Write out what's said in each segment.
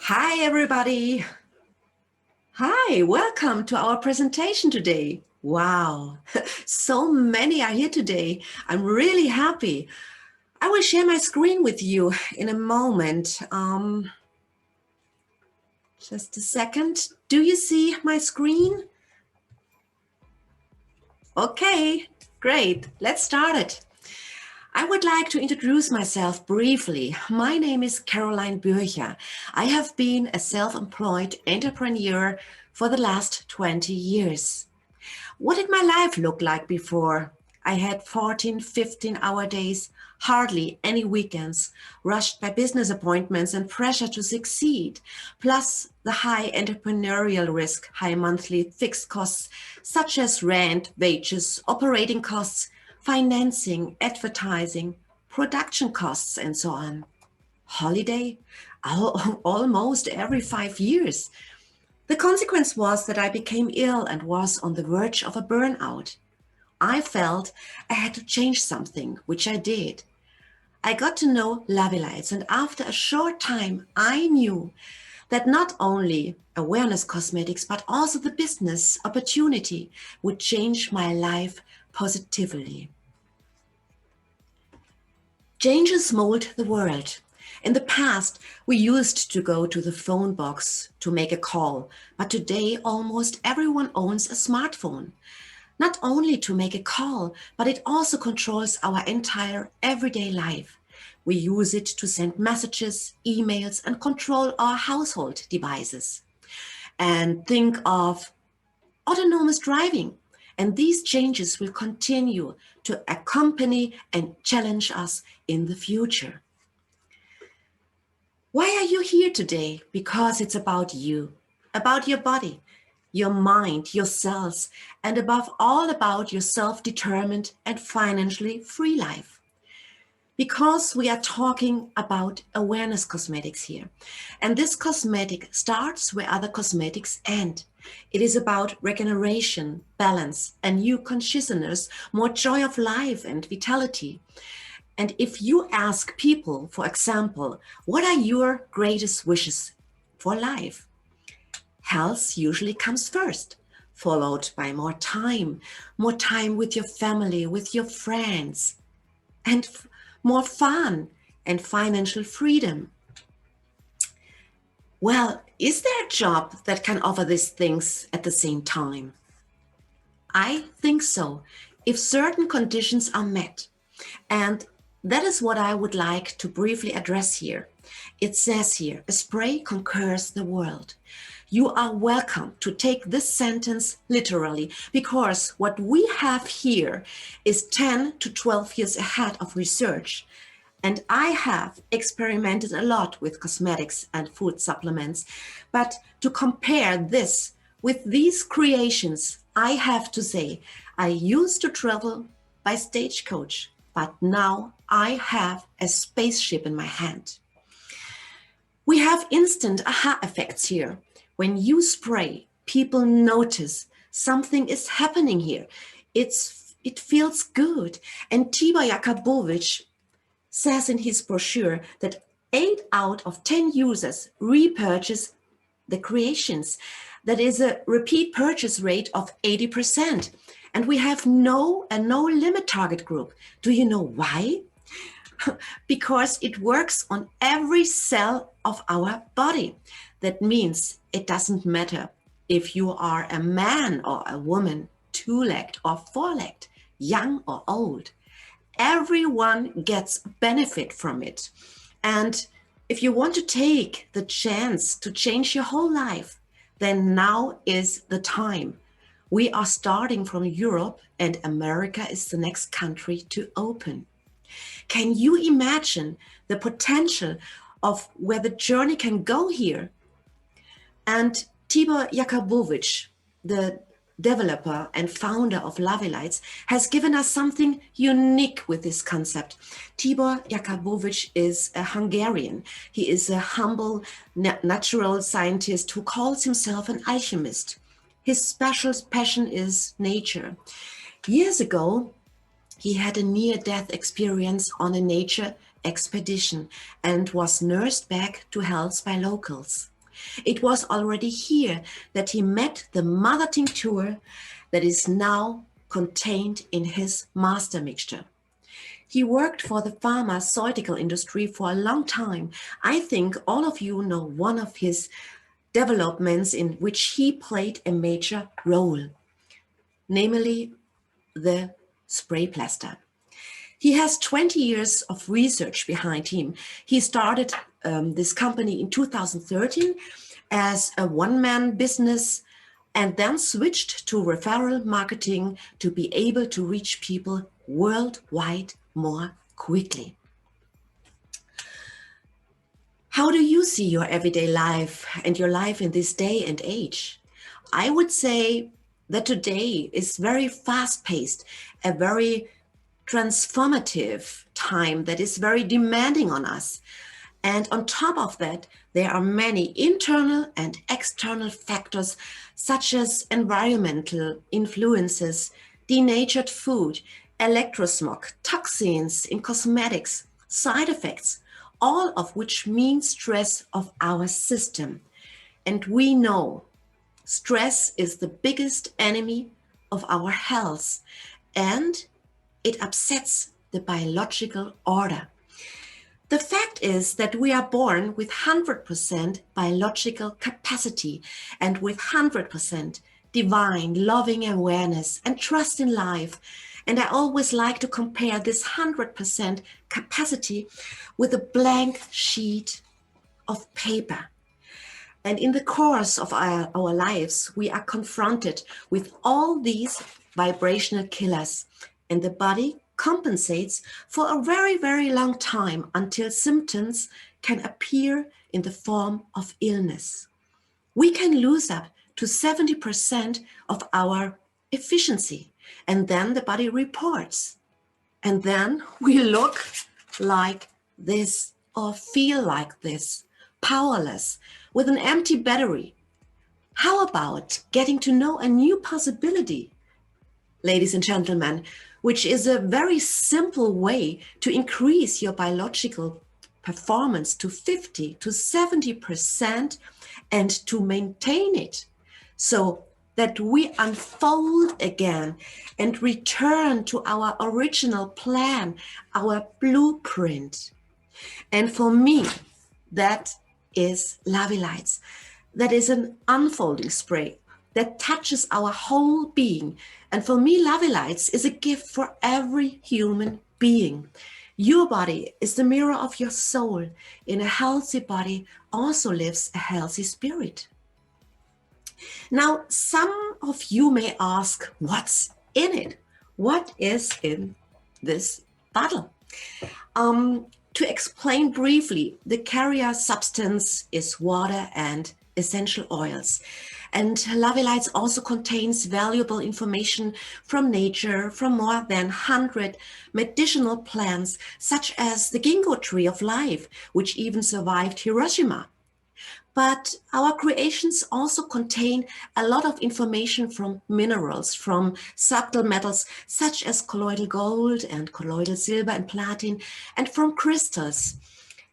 Hi, everybody. Hi, welcome to our presentation today. Wow, so many are here today. I'm really happy. I will share my screen with you in a moment. Just a second. Do you see my screen? Okay, great. Let's start it. I would like to introduce myself briefly. My name is Caroline Bürcher. I have been a self-employed entrepreneur for the last 20 years. What did my life look like before? I had 14, 15-hour days, hardly any weekends, rushed by business appointments and pressure to succeed, plus the high entrepreneurial risk, high monthly fixed costs such as rent, wages, operating costs, financing, advertising, production costs, and so on. Holiday? Almost every 5 years. The consequence was that I became ill and was on the verge of a burnout. I felt I had to change something, which I did. I got to know Lavylite, and after a short time, I knew that not only awareness cosmetics, but also the business opportunity would change my life positively. Changes mold the world. In the past, we used to go to the phone box to make a call, but today almost everyone owns a smartphone. Not only to make a call, but it also controls our entire everyday life. We use it to send messages, emails, and control our household devices. And think of autonomous driving. And these changes will continue to accompany and challenge us in the future. Why are you here today? Because it's about you, about your body, your mind, your cells, and above all about your self-determined and financially free life. Because we are talking about awareness cosmetics here. And this cosmetic starts where other cosmetics end. It is about regeneration, balance, a new consciousness, more joy of life and vitality. And if you ask people, for example, what are your greatest wishes for life? Health usually comes first, followed by more time with your family, with your friends, and more fun and financial freedom. Well, is there a job that can offer these things at the same time? I think so, if certain conditions are met. And that is what I would like to briefly address here. It says here, a spray conquers the world. You are welcome to take this sentence literally, because what we have here is 10 to 12 years ahead of research. And I have experimented a lot with cosmetics and food supplements, but to compare this with these creations, I have to say, I used to travel by stagecoach, but now I have a spaceship in my hand. We have instant aha effects here. When you spray, people notice something is happening here. It feels good. And Tibor Jakubowicz says in his brochure that 8 out of 10 users repurchase the creations. That is a repeat purchase rate of 80%. And we have no limit target group. Do you know why? Because it works on every cell of our body. That means it doesn't matter if you are a man or a woman, two-legged or four-legged, young or old. Everyone gets benefit from it. And if you want to take the chance to change your whole life, then now is the time. We are starting from Europe, and America is the next country to open. Can you imagine the potential of where the journey can go here? And Tibor Jakubowicz, the developer and founder of Lavylite, has given us something unique with this concept. Tibor Jakubowicz is a Hungarian. He is a humble natural scientist who calls himself an alchemist. His special passion is nature. Years ago, he had a near-death experience on a nature expedition and was nursed back to health by locals. It was already here that he met the mother tincture that is now contained in his master mixture. He worked for the pharmaceutical industry for a long time. I think all of you know one of his developments in which he played a major role, namely the spray plaster. He has 20 years of research behind him. He started this company in 2013 as a one-man business and then switched to referral marketing to be able to reach people worldwide more quickly. How do you see your everyday life and your life in this day and age? I would say that today is very fast-paced, a very transformative time that is very demanding on us. And on top of that, there are many internal and external factors such as environmental influences, denatured food, electrosmog, toxins in cosmetics, side effects, all of which mean stress of our system. And we know stress is the biggest enemy of our health, and it upsets the biological order. The fact is that we are born with 100% biological capacity and with 100% divine, loving awareness and trust in life. And I always like to compare this 100% capacity with a blank sheet of paper. And in the course of our lives, we are confronted with all these vibrational killers, and the body compensates for a very, very long time until symptoms can appear in the form of illness. We can lose up to 70% of our efficiency, and then the body reports. And then we look like this or feel like this, powerless, with an empty battery. How about getting to know a new possibility, ladies and gentlemen, which is a very simple way to increase your biological performance to 50 to 70% and to maintain it so that we unfold again and return to our original plan, our blueprint. And for me, that is Lavylite. That is an unfolding spray that touches our whole being. And for me, Lavylite is a gift for every human being. Your body is the mirror of your soul. In a healthy body also lives a healthy spirit. Now, some of you may ask, what's in it? What is in this bottle? To explain briefly, the carrier substance is water and essential oils. And Lavylite also contains valuable information from nature, from more than 100 medicinal plants, such as the ginkgo tree of life, which even survived Hiroshima. But our creations also contain a lot of information from minerals, from subtle metals such as colloidal gold and colloidal silver and platinum, and from crystals.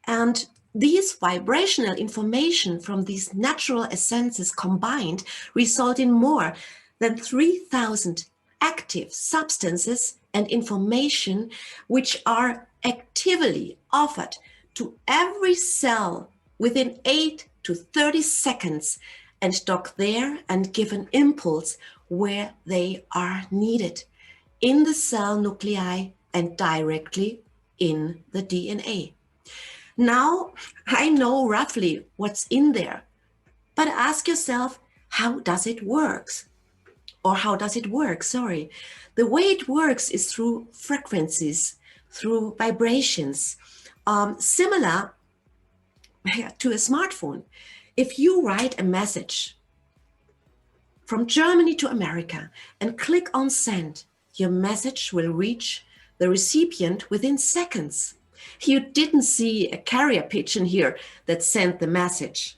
And these vibrational information from these natural essences combined result in more than 3,000 active substances and information which are actively offered to every cell within 8 to 30 seconds and dock there and give an impulse where they are needed in the cell nuclei and directly in the DNA. Now, I know roughly what's in there, but ask yourself, how does it work? Or how does it work? Sorry. The way it works is through frequencies, through vibrations, similar to a smartphone. If you write a message from Germany to America and click on send, your message will reach the recipient within seconds. You didn't see a carrier pigeon here that sent the message.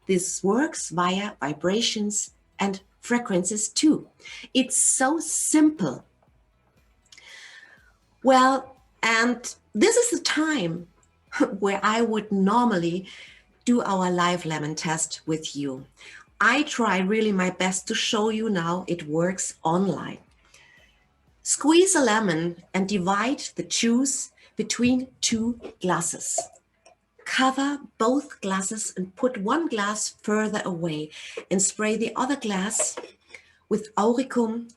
This works via vibrations and frequencies too. It's so simple. Well, and this is the time where I would normally do our live lemon test with you. I try really my best to show you now it works online. Squeeze a lemon and divide the juice between 2 glasses. Cover both glasses and put one glass further away and spray the other glass with auricum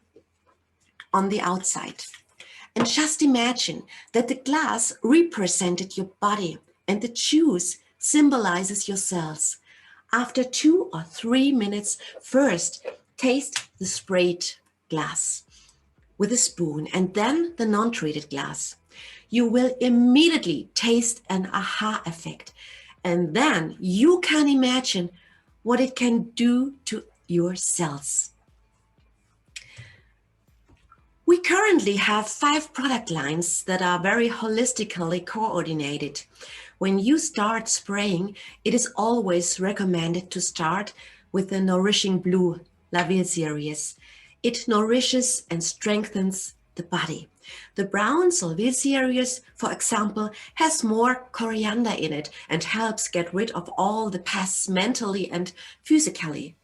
on the outside. And just imagine that the glass represented your body and the juice symbolizes your cells. After 2 or 3 minutes, first taste the sprayed glass with a spoon and then the non-treated glass. You will immediately taste an aha effect. And then you can imagine what it can do to your cells. We currently have 5 product lines that are very holistically coordinated. When you start spraying, it is always recommended to start with the Nourishing Blue Lavylite series. It nourishes and strengthens the body. The brown Lavylite series, for example, has more coriander in it and helps get rid of all the pests mentally and physically.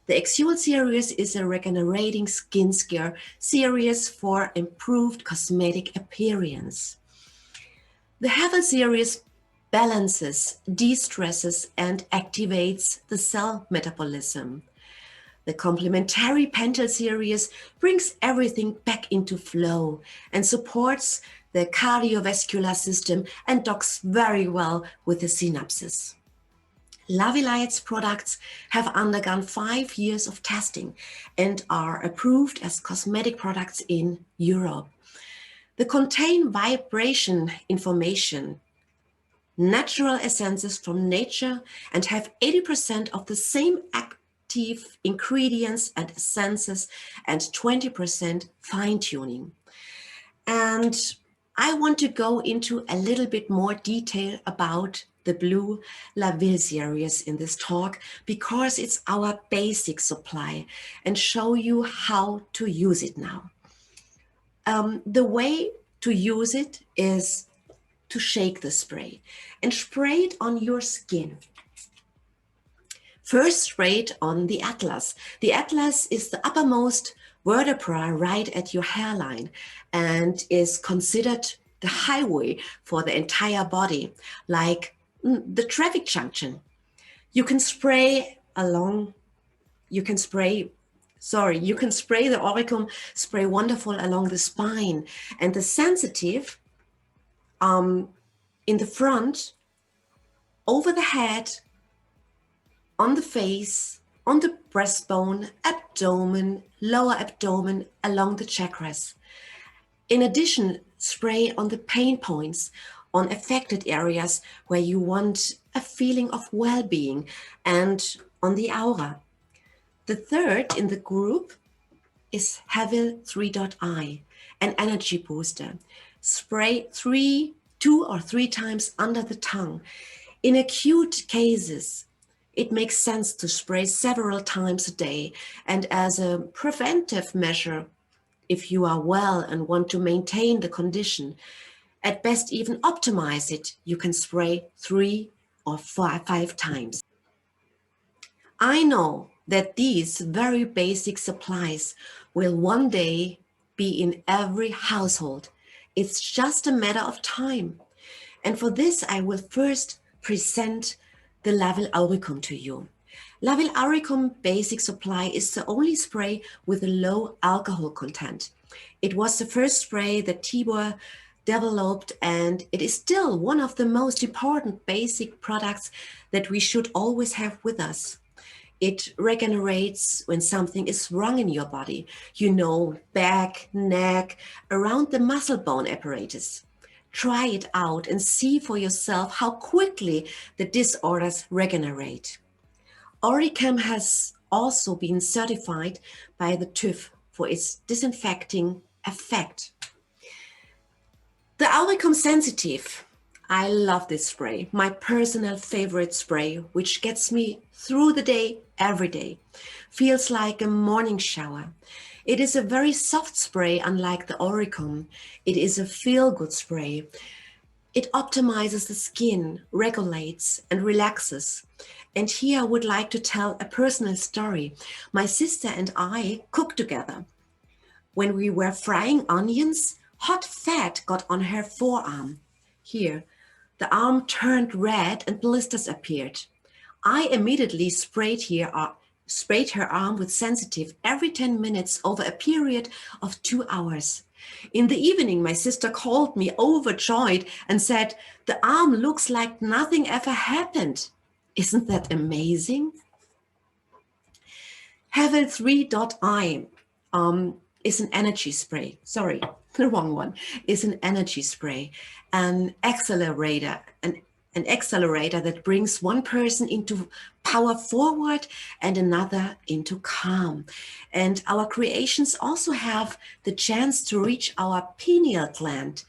The Exual series is a regenerating skin care series for improved cosmetic appearance. The Heather series balances, de-stresses, and activates the cell metabolism. The complementary Pentel series brings everything back into flow and supports the cardiovascular system and docks very well with the synapses. Lavylite's products have undergone 5 years of testing and are approved as cosmetic products in Europe. They contain vibration information, natural essences from nature, and have 80% of the same active ingredients and essences and 20% fine-tuning. And I want to go into a little bit more detail about the Blue Lavylite series in this talk because it's our basic supply and show you how to use it now. The way to use it is to shake the spray and spray it on your skin. First, spray it on the atlas. The atlas is the uppermost vertebra right at your hairline and is considered the highway for the entire body, like the traffic junction. You can spray the auricum spray wonderful along the spine and the sensitive in the front, over the head, on the face, on the breastbone, abdomen, lower abdomen, along the chakras. In addition, spray on the pain points, on affected areas where you want a feeling of well-being, and on the aura. The third in the group is Havil 3.I, an energy booster. Spray 2 or 3 times under the tongue. In acute cases, it makes sense to spray several times a day, and as a preventive measure, if you are well and want to maintain the condition, at best even optimize it, you can spray 3 or 5 times. I know that these very basic supplies will one day be in every household. It's just a matter of time. And for this, I will first present the Lavylite Auricum to you. Lavylite Auricum Basic Supply is the only spray with a low alcohol content. It was the first spray that Tibor developed, and it is still one of the most important basic products that we should always have with us. It regenerates when something is wrong in your body, back, neck, around the muscle bone apparatus. Try it out and see for yourself how quickly the disorders regenerate. Auricum has also been certified by the TÜV for its disinfecting effect. The Auricum Sensitive. I love this spray, my personal favorite spray, which gets me through the day every day. Feels like a morning shower. It is a very soft spray, unlike the Auricum. It is a feel-good spray. It optimizes the skin, regulates and relaxes. And here I would like to tell a personal story. My sister and I cooked together. When we were frying onions, hot fat got on her forearm. Here, the arm turned red and blisters appeared. I immediately sprayed her arm with sensitive every 10 minutes over a period of 2 hours. In the evening, my sister called me overjoyed and said, "The arm looks like nothing ever happened." Isn't that amazing? Havel 3.I is an energy spray. Sorry, the wrong one. Is an energy spray, an accelerator that brings one person into power forward and another into calm. And our creations also have the chance to reach our pineal gland.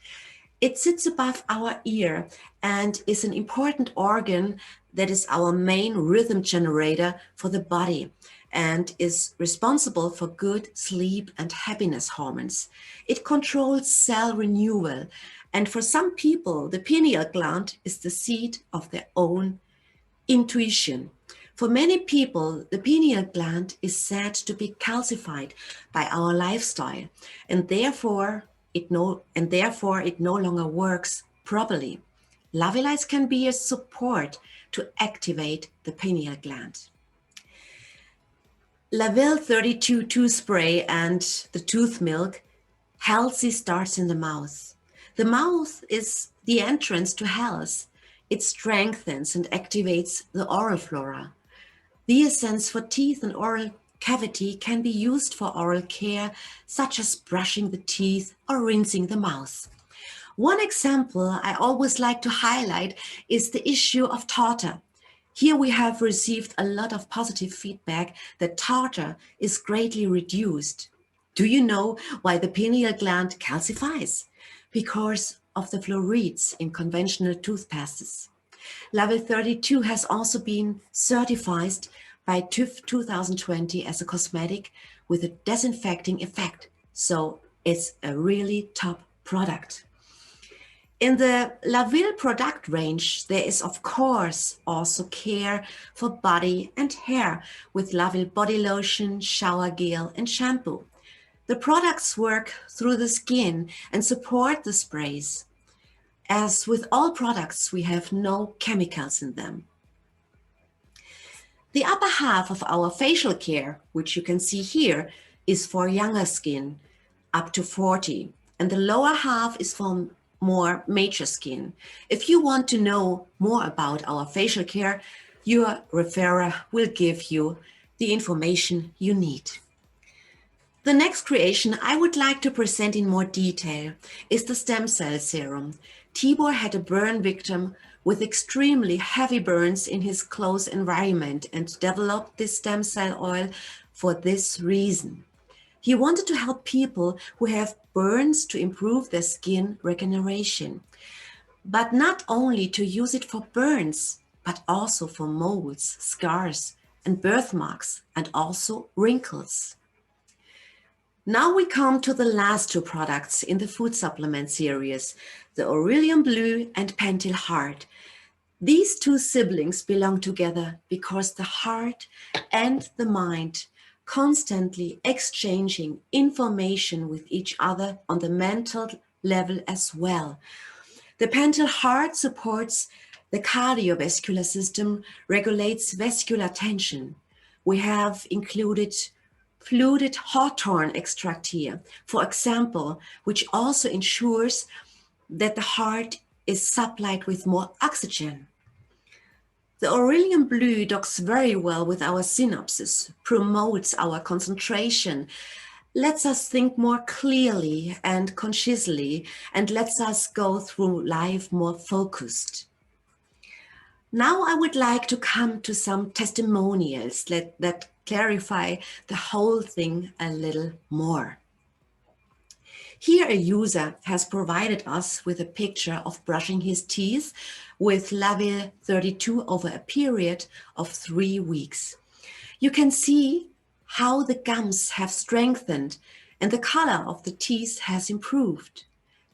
It sits above our ear and is an important organ that is our main rhythm generator for the body and is responsible for good sleep and happiness hormones. It controls cell renewal. And for some people, the pineal gland is the seat of their own intuition. For many people, the pineal gland is said to be calcified by our lifestyle, and therefore it no longer works properly. Lavylite can be a support to activate the pineal gland. Laville 32 tooth spray and the tooth milk. Healthy starts in the mouth. The mouth is the entrance to health. It strengthens and activates the oral flora. The essence for teeth and oral cavity can be used for oral care, such as brushing the teeth or rinsing the mouth. One example I always like to highlight is the issue of tartar. Here we have received a lot of positive feedback that tartar is greatly reduced. Do you know why the pineal gland calcifies? Because of the fluorides in conventional toothpastes. Level 32 has also been certified by TÜV 2020 as a cosmetic with a disinfecting effect. So it's a really top product. In the Laville product range, there is of course also care for body and hair with Laville body lotion, shower gel and shampoo. The products work through the skin and support the sprays. As with all products, we have no chemicals in them. The upper half of our facial care, which you can see here, is for younger skin, up to 40, and the lower half is for more mature skin. If you want to know more about our facial care, your referrer will give you the information you need. The next creation I would like to present in more detail is the stem cell serum. Tibor had a burn victim with extremely heavy burns in his close environment and developed this stem cell oil for this reason. He wanted to help people who have burns to improve their skin regeneration, but not only to use it for burns, but also for moles, scars, and birthmarks, and also wrinkles. Now we come to the last two products in the food supplement series, the Aurelium Blue and Pentyl Heart. These two siblings belong together because the heart and the mind constantly exchanging information with each other on the mental level as well. The Pentyl Heart supports the cardiovascular system, regulates vascular tension. We have included fluted hawthorn extract here, for example, which also ensures that the heart is supplied with more oxygen. The Aurelium Blue docks very well with our synapses, promotes our concentration, lets us think more clearly and consciously, and lets us go through life more focused. Now I would like to come to some testimonials that clarify the whole thing a little more. Here a user has provided us with a picture of brushing his teeth with Laville 32 over a period of 3 weeks. You can see how the gums have strengthened and the color of the teeth has improved.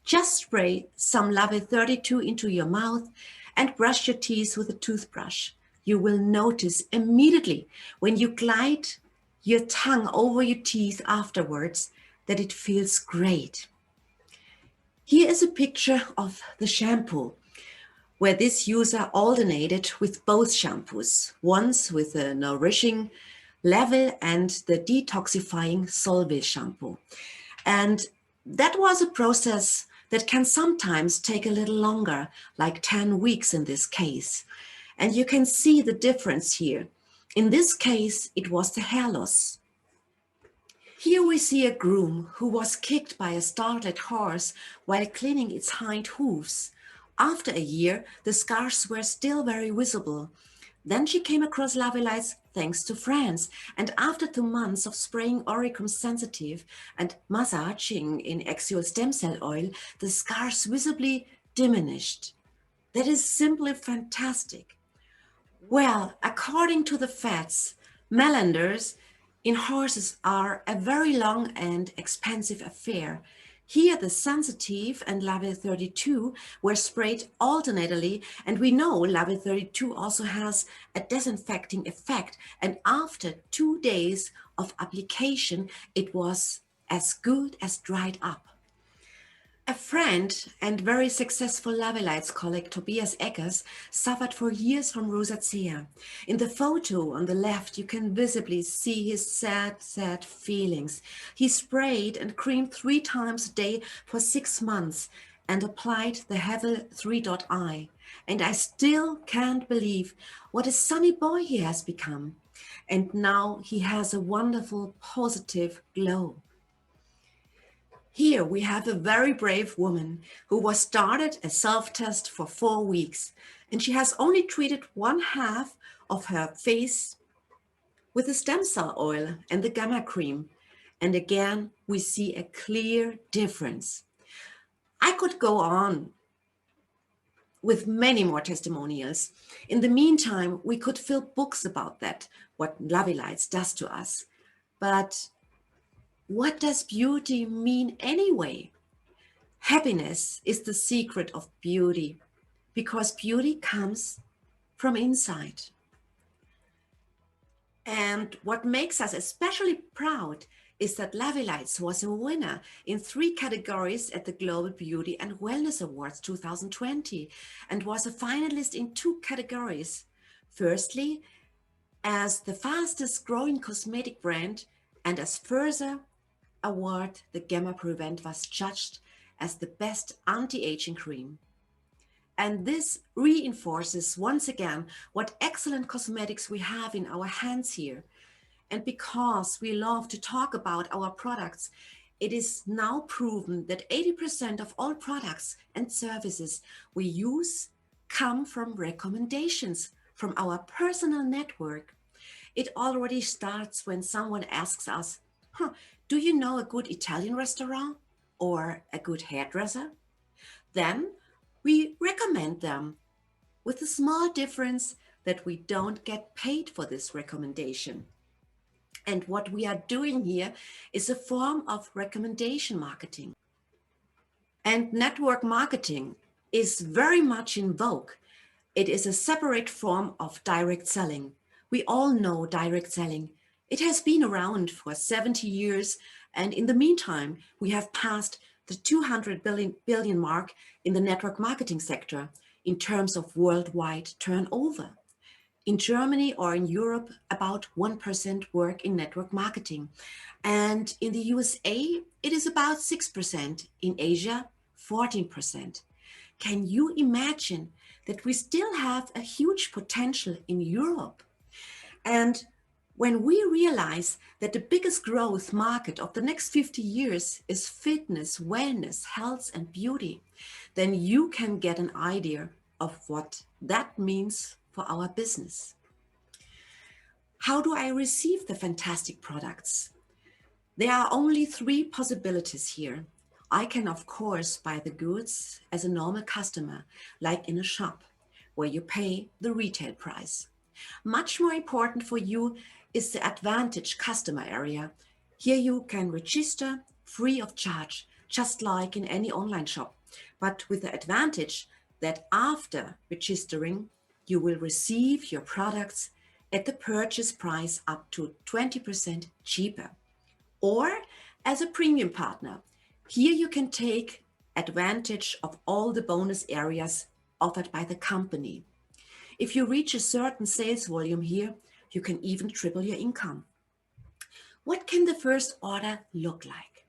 Just spray some Lavy 32 into your mouth and brush your teeth with a toothbrush. You will notice immediately when you glide your tongue over your teeth afterwards that it feels great. Here is a picture of the shampoo where this user alternated with both shampoos, once with the nourishing Lavy and the detoxifying Solvay shampoo. And that was a process that can sometimes take a little longer, like 10 weeks in this case. And you can see the difference here. In this case, it was the hair loss. Here we see a groom who was kicked by a startled horse while cleaning its hind hooves. After a year, the scars were still very visible. Then she came across Lavylite thanks to friends, and after 2 months of spraying Oricum sensitive and massaging in axial stem cell oil, the scars visibly diminished. That is simply fantastic. Well, according to the facts, melanders in horses are a very long and expensive affair. Here, the sensitive and Lavy 32 were sprayed alternately, and we know Lavy 32 also has a disinfecting effect. And after 2 days of application, it was as good as dried up. A friend and very successful Lavylite colleague, Tobias Eggers, suffered for years from rosacea. In the photo on the left, you can visibly see his sad feelings. He sprayed and creamed 3 times a day for 6 months and applied the Hevel 3.I. And I still can't believe what a sunny boy he has become. And now he has a wonderful, positive glow. Here we have a very brave woman who was started a self-test for 4 weeks, and she has only treated 1/2 of her face with the stem cell oil and the gamma cream. And again, we see a clear difference. I could go on with many more testimonials. In the meantime, we could fill books about that, what Lavylite does to us. But what does beauty mean anyway? Happiness is the secret of beauty, because beauty comes from inside. And what makes us especially proud is that Lavylite was a winner in 3 categories at the Global Beauty and Wellness Awards 2020 and was a finalist in 2 categories. Firstly, as the fastest growing cosmetic brand, and as further award, the Gamma Prevent was judged as the best anti-aging cream. And this reinforces once again what excellent cosmetics we have in our hands here. And because we love to talk about our products, it is now proven that 80% of all products and services we use come from recommendations from our personal network. It already starts when someone asks us, do you know a good Italian restaurant or a good hairdresser? Then we recommend them, with the small difference that we don't get paid for this recommendation. And what we are doing here is a form of recommendation marketing. And network marketing is very much in vogue. It is a separate form of direct selling. We all know direct selling. It has been around for 70 years, and in the meantime, we have passed the 200 billion mark in the network marketing sector in terms of worldwide turnover. In Germany or in Europe, about 1% work in network marketing. And in the USA, it is about 6%. In Asia, 14%. Can you imagine that we still have a huge potential in Europe? And when we realize that the biggest growth market of the next 50 years is fitness, wellness, health, and beauty, then you can get an idea of what that means for our business. How do I receive the fantastic products? There are only 3 possibilities here. I can, of course, buy the goods as a normal customer, like in a shop, where you pay the retail price. Much more important for you is the Advantage customer area. Here you can register free of charge. just like in any online shop, but with the advantage that after registering, you will receive your products at the purchase price up to 20% cheaper. Or as a premium partner, here you can take advantage of all the bonus areas offered by the company. If you reach a certain sales volume here, you can even triple your income. What can the first order look like?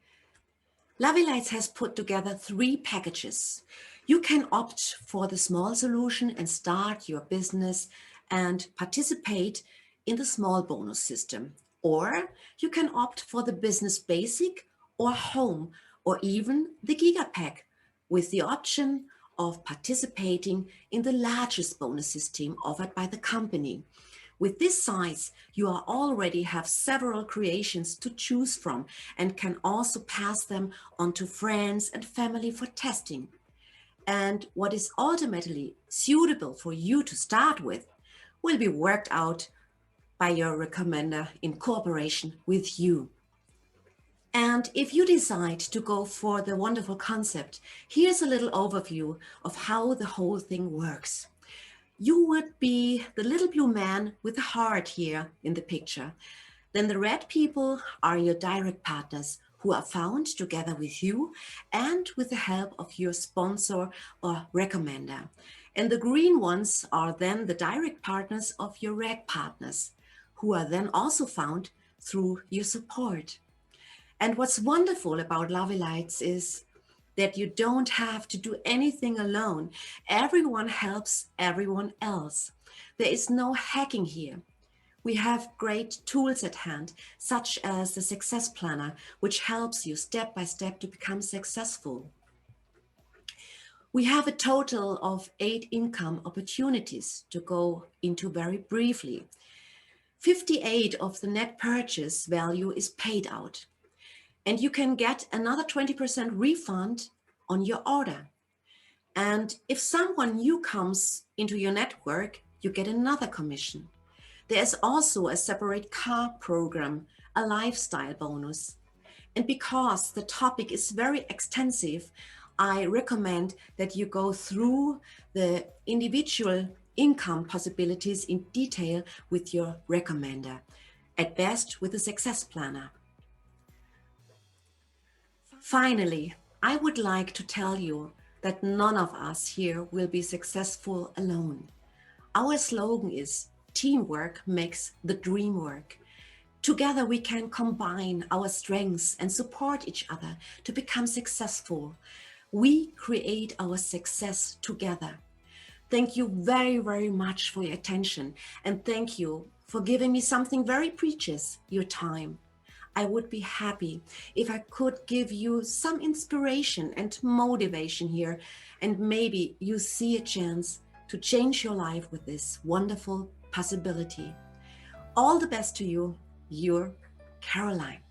Lavylite has put together 3 packages. You can opt for the small solution and start your business and participate in the small bonus system. Or you can opt for the business basic or home or even the giga pack with the option of participating in the largest bonus system offered by the company. With this size, you already have several creations to choose from and can also pass them on to friends and family for testing. And what is ultimately suitable for you to start with will be worked out by your recommender in cooperation with you. And if you decide to go for the wonderful concept, here's a little overview of how the whole thing works. You would be the little blue man with the heart here in the picture. Then the red people are your direct partners who are found together with you and with the help of your sponsor or recommender. And the green ones are then the direct partners of your red partners, who are then also found through your support. And what's wonderful about Lavylite is that you don't have to do anything alone. Everyone helps everyone else. There is no hacking here. We have great tools at hand, such as the Success Planner, which helps you step by step to become successful. We have a total of 8 income opportunities to go into very briefly. 58 of the net purchase value is paid out. And you can get another 20% refund on your order. And if someone new comes into your network, you get another commission. There's also a separate car program, a lifestyle bonus. And because the topic is very extensive, I recommend that you go through the individual income possibilities in detail with your recommender, at best with a Success Planner. Finally, I would like to tell you that none of us here will be successful alone. Our slogan is teamwork makes the dream work. Together we can combine our strengths and support each other to become successful. We create our success together. Thank you very, very much for your attention, and thank you for giving me something very precious, your time. I would be happy if I could give you some inspiration and motivation here, and maybe you see a chance to change your life with this wonderful possibility. All the best to you, your Caroline.